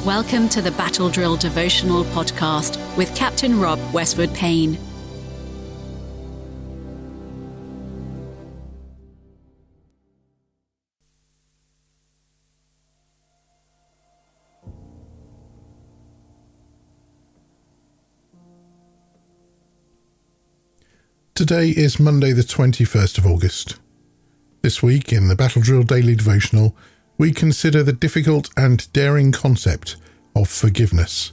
Welcome to the Battle Drill Devotional Podcast with Captain Rob Westwood-Payne. Today is Monday the 21st of August. This week in the Battle Drill Daily Devotional, we consider the difficult and daring concept of forgiveness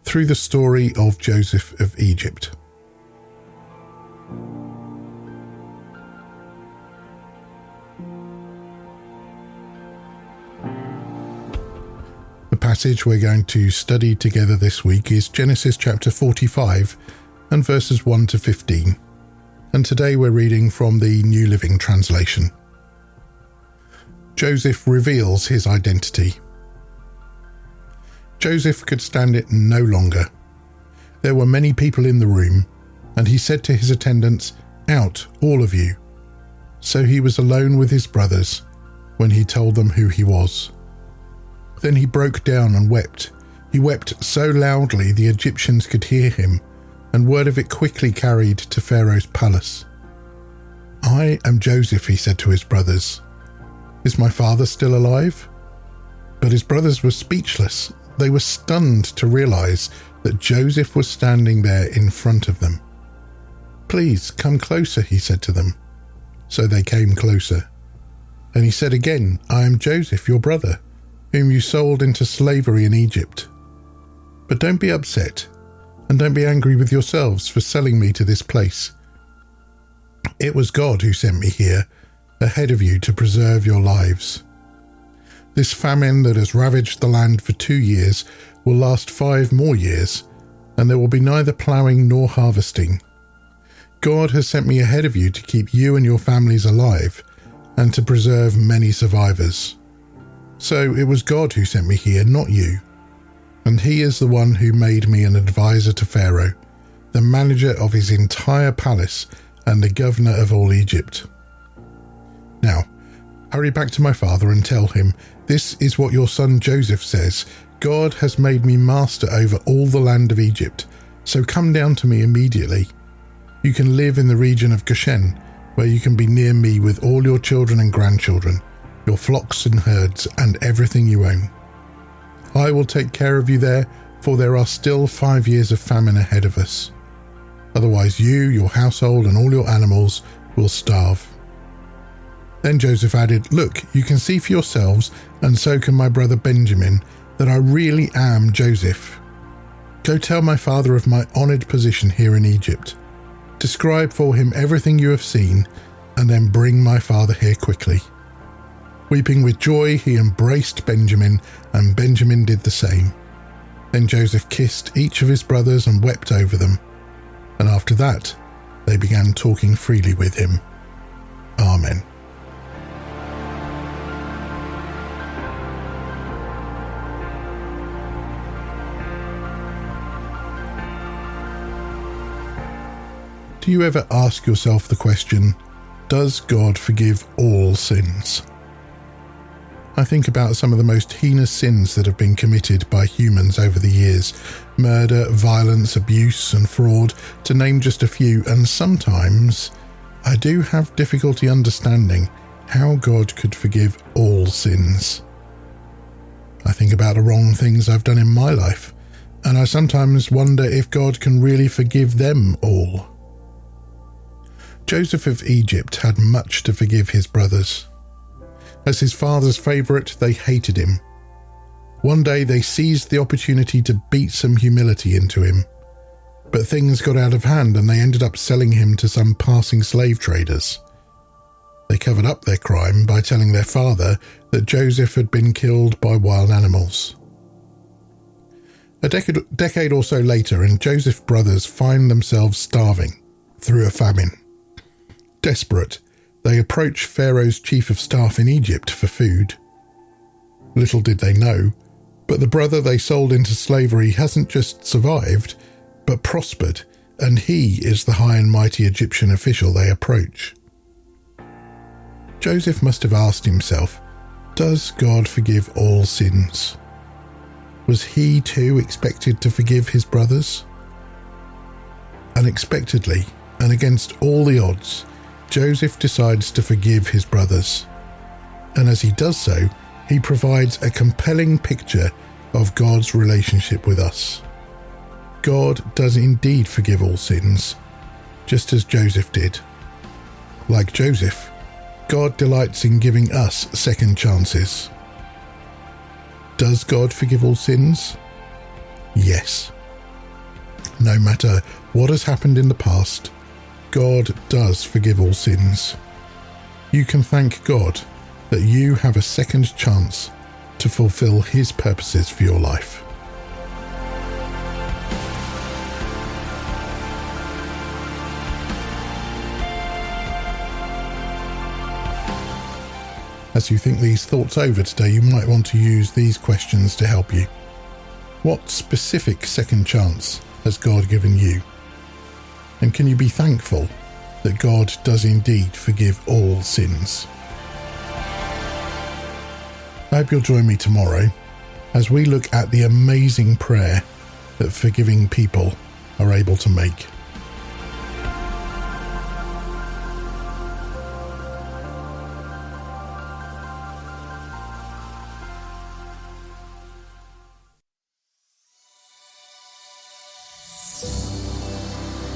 through the story of Joseph of Egypt. The passage we're going to study together this week is Genesis chapter 45 and verses 1 to 15. And today we're reading from the New Living Translation. Joseph reveals his identity. Joseph could stand it no longer. There were many people in the room, and he said to his attendants, "Out, all of you." So he was alone with his brothers when he told them who he was. Then he broke down and wept. He wept so loudly the Egyptians could hear him, and word of it quickly carried to Pharaoh's palace. "I am Joseph," he said to his brothers. "Is my father still alive?" But his brothers were speechless. They were stunned to realize that Joseph was standing there in front of them. "Please come closer," he said to them. So they came closer. And he said again, "I am Joseph, your brother, whom you sold into slavery in Egypt. But don't be upset, and don't be angry with yourselves for selling me to this place. It was God who sent me here, ahead of you to preserve your lives. This famine that has ravaged the land for 2 years will last 5 more years, and there will be neither ploughing nor harvesting. God has sent me ahead of you to keep you and your families alive, and to preserve many survivors. So it was God who sent me here, not you. And he is the one who made me an advisor to Pharaoh, the manager of his entire palace and the governor of all Egypt. Now, hurry back to my father and tell him, 'This is what your son Joseph says. God has made me master over all the land of Egypt, so come down to me immediately. You can live in the region of Goshen, where you can be near me with all your children and grandchildren, your flocks and herds, and everything you own. I will take care of you there, for there are still 5 years of famine ahead of us. Otherwise you, your household, and all your animals will starve.' Then Joseph added, 'Look, you can see for yourselves, and so can my brother Benjamin, that I really am Joseph. Go tell my father of my honoured position here in Egypt. Describe for him everything you have seen, and then bring my father here quickly.' Weeping with joy, he embraced Benjamin, and Benjamin did the same. Then Joseph kissed each of his brothers and wept over them. And after that, they began talking freely with him. Amen. Do you ever ask yourself the question, does God forgive all sins? I think about some of the most heinous sins that have been committed by humans over the years. Murder, violence, abuse and fraud, to name just a few, and sometimes I do have difficulty understanding how God could forgive all sins. I think about the wrong things I've done in my life, and I sometimes wonder if God can really forgive them all. Joseph of Egypt had much to forgive his brothers. As his father's favourite, they hated him. One day they seized the opportunity to beat some humility into him. But things got out of hand and they ended up selling him to some passing slave traders. They covered up their crime by telling their father that Joseph had been killed by wild animals. A decade or so later, and Joseph's brothers find themselves starving through a famine. Desperate, they approach Pharaoh's chief of staff in Egypt for food. Little did they know, but the brother they sold into slavery hasn't just survived, but prospered, and he is the high and mighty Egyptian official they approach. Joseph must have asked himself, does God forgive all sins? Was he too expected to forgive his brothers? Unexpectedly, and against all the odds, Joseph decides to forgive his brothers. And as he does so, he provides a compelling picture of God's relationship with us. God does indeed forgive all sins, just as Joseph did. Like Joseph, God delights in giving us second chances. Does God forgive all sins? Yes. No matter what has happened in the past, God does forgive all sins. You can thank God that you have a second chance to fulfill His purposes for your life. As you think these thoughts over today, you might want to use these questions to help you. What specific second chance has God given you? And can you be thankful that God does indeed forgive all sins? I hope you'll join me tomorrow as we look at the amazing prayer that forgiving people are able to make.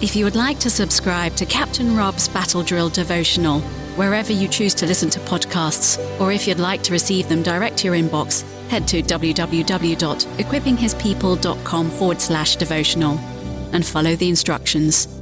If you would like to subscribe to Captain Rob's Battle Drill devotional, wherever you choose to listen to podcasts, or if you'd like to receive them direct to your inbox, head to www.equippinghispeople.com/devotional and follow the instructions.